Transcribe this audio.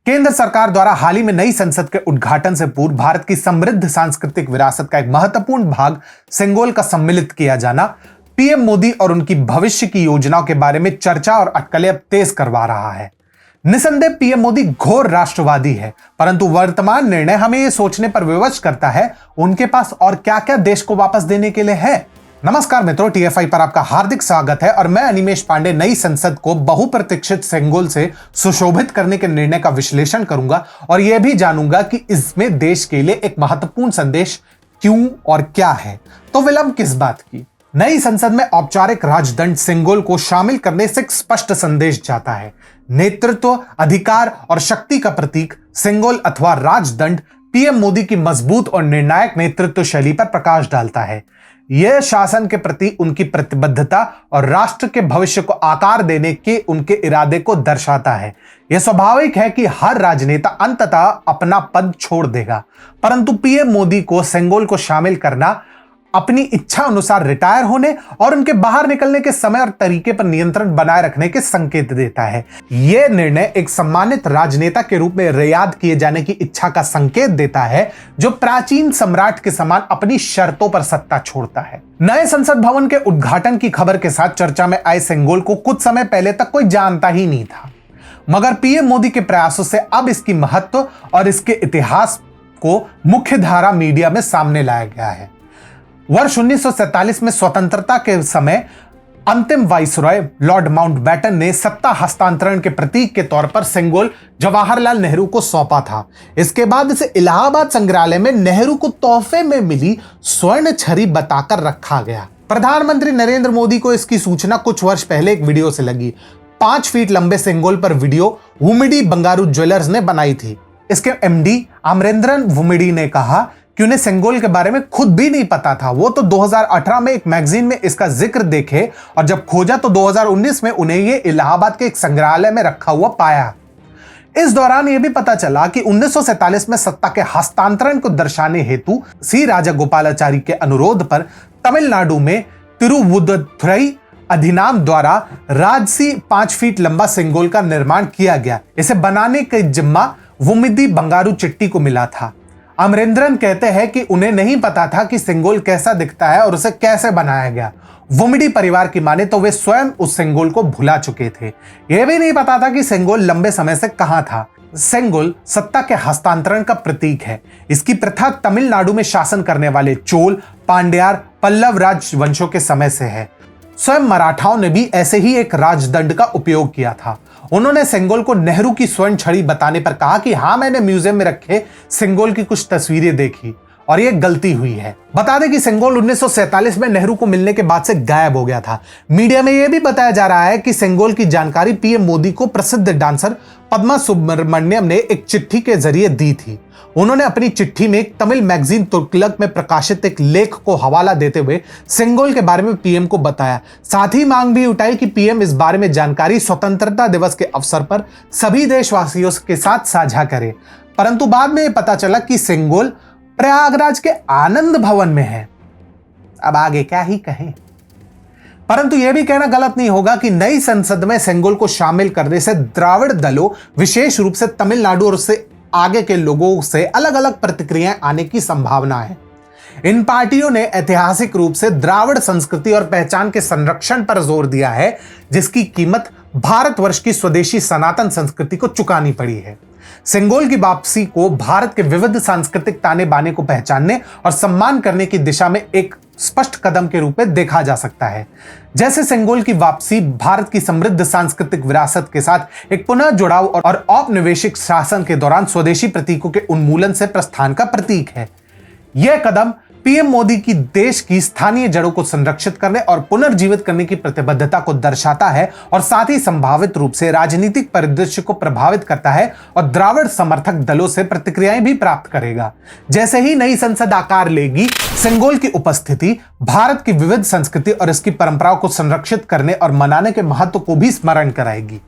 केंद्र सरकार द्वारा हाल ही में नई संसद के उद्घाटन से पूर्व भारत की समृद्ध सांस्कृतिक विरासत का एक महत्वपूर्ण भाग सेंगोल का सम्मिलित किया जाना पीएम मोदी और उनकी भविष्य की योजनाओं के बारे में चर्चा और अटकलें अब तेज करवा रहा है। निसंदेह पीएम मोदी घोर राष्ट्रवादी है, परंतु वर्तमान निर्णय हमें यह सोचने पर विवश करता है उनके पास और क्या क्या देश को वापस देने के लिए है। नमस्कार मित्रों, टीएफआई पर आपका हार्दिक स्वागत है और मैं अनिमेश पांडे नई संसद को बहुप्रतीक्षित सेंगोल से सुशोभित करने के निर्णय का विश्लेषण करूंगा और यह भी जानूंगा कि इसमें देश के लिए एक महत्वपूर्ण संदेश क्यों और क्या है। तो विलंब किस बात की। नई संसद में औपचारिक राजदंड सेंगोल को शामिल करने से एक स्पष्ट संदेश जाता है। नेतृत्व, अधिकार और शक्ति का प्रतीक सेंगोल अथवा राजदंड पीएम मोदी की मजबूत और निर्णायक नेतृत्व शैली पर प्रकाश डालता है। यह शासन के प्रति उनकी प्रतिबद्धता और राष्ट्र के भविष्य को आकार देने के उनके इरादे को दर्शाता है। यह स्वाभाविक है कि हर राजनेता अंततः अपना पद छोड़ देगा, परंतु पीएम मोदी को सेंगोल को शामिल करना अपनी इच्छा अनुसार रिटायर होने और उनके बाहर निकलने के समय और तरीके पर नियंत्रण बनाए रखने के संकेत देता है। यह निर्णय एक सम्मानित राजनेता के रूप में रियाद किए जाने की इच्छा का संकेत देता है, जो प्राचीन सम्राट के समान अपनी शर्तों पर सत्ता छोड़ता है। नए संसद भवन के उद्घाटन की खबर के साथ चर्चा में आए सेंगोल को कुछ समय पहले तक कोई जानता ही नहीं था, मगर पीएम मोदी के प्रयासों से अब इसकी महत्व और इसके इतिहास को मुख्यधारा मीडिया में सामने लाया गया है। वर्ष 1947 में स्वतंत्रता के समय अंतिम वाइसरॉय लॉर्ड माउंटबेटन ने सत्ता हस्तांतरण के प्रतीक के तौर पर सेंगोल जवाहरलाल नेहरू को सौंपा था। इसके बाद इसे इलाहाबाद संग्रहालय में नेहरू को तोहफे में मिली स्वर्ण छड़ी बताकर रखा गया। प्रधानमंत्री नरेंद्र मोदी को इसकी सूचना कुछ वर्ष पहले एक वीडियो से लगी। 5 फीट लंबे सेंगोल पर वीडियो वुमिडी बंगारू ज्वेलर्स ने बनाई थी। इसके एमडी अमरेंद्रन वुमिडी ने कहा कि उन्हें सेंगोल के बारे में खुद भी नहीं पता था। वो तो 2018 में एक मैगजीन में इसका जिक्र देखे और जब खोजा तो 2019 में उन्हें ये इलाहाबाद के एक संग्रहालय में रखा हुआ पाया। इस दौरान यह भी पता चला कि 1947 में सत्ता के हस्तांतरण को दर्शाने हेतु सी राजागोपालाचारी के अनुरोध पर तमिलनाडु में तिरुवुदुथुरई अधिनाम द्वारा राजसी 5 फीट लंबा सेंगोल का निर्माण किया गया। इसे बनाने का जिम्मा वुमिदी बंगारू चिट्टी को मिला था। अमरेंद्रन कहते हैं कि उन्हें नहीं पता था कि सेंगोल कैसा दिखता है और उसे कैसे बनाया गया। वुमिडी परिवार की माने तो वे स्वयं उस सेंगोल को भुला चुके थे। यह भी नहीं पता था कि सेंगोल लंबे समय से कहां था। सेंगोल सत्ता के हस्तांतरण का प्रतीक है। इसकी प्रथा तमिलनाडु में शासन करने वाले चोल, पांड्यार, पल्लव राजवंशों के समय से है। स्वयं मराठाओं ने भी ऐसे ही एक राजदंड का उपयोग किया था। उन्होंने सेंगोल को नेहरू की स्वर्ण छड़ी बताने पर कहा कि हाँ, मैंने म्यूजियम में रखे सेंगोल की कुछ तस्वीरें देखी और यह गलती हुई है। बता दें कि सेंगोल 1947 में नेहरू को मिलने के बाद से गायब हो गया था। मीडिया में यह भी बताया जा रहा है कि सेंगोल की जानकारी पीएम मोदी को प्रसिद्ध डांसर पद्मा सुब्रमण्यम ने एक चिट्ठी के जरिए दी थी। उन्होंने अपनी चिट्ठी में एक तमिल मैगजीन तुगलक में प्रकाशित एक लेख को हवाला देते हुए सेंगोल के बारे में पीएम को बताया। साथ ही मांग भी उठाई कि पीएम इस बारे में जानकारी स्वतंत्रता दिवस के अवसर पर सभी देशवासियों के साथ साझा करे। परंतु बाद में पता चला कि सेंगोल प्रयागराज के आनंद भवन में है। अब आगे क्या ही कहें। परंतु यह भी कहना गलत नहीं होगा कि नई संसद में सेंगोल को शामिल करने से द्राविड़ दलों, विशेष रूप से तमिलनाडु और उससे आगे के लोगों से अलग अलग प्रतिक्रियाएं आने की संभावना है। इन पार्टियों ने ऐतिहासिक रूप से द्राविड़ संस्कृति और पहचान के संरक्षण पर जोर दिया है, जिसकी कीमत भारतवर्ष की स्वदेशी सनातन संस्कृति को चुकानी पड़ी है। सेंगोल की वापसी को भारत के विविध सांस्कृतिक ताने बाने को पहचानने और सम्मान करने की दिशा में एक स्पष्ट कदम के रूप में देखा जा सकता है। जैसे सेंगोल की वापसी भारत की समृद्ध सांस्कृतिक विरासत के साथ एक पुनः जुड़ाव और औपनिवेशिक शासन के दौरान स्वदेशी प्रतीकों के उन्मूलन से प्रस्थान का प्रतीक है। यह कदम पीएम मोदी की देश की स्थानीय जड़ों को संरक्षित करने और पुनर्जीवित करने की प्रतिबद्धता को दर्शाता है और साथ ही संभावित रूप से राजनीतिक परिदृश्य को प्रभावित करता है और द्राविड़ समर्थक दलों से प्रतिक्रियाएं भी प्राप्त करेगा। जैसे ही नई संसद आकार लेगी, सेंगोल की उपस्थिति भारत की विविध संस्कृति और इसकी परंपराओं को संरक्षित करने और मनाने के महत्व को भी स्मरण कराएगी।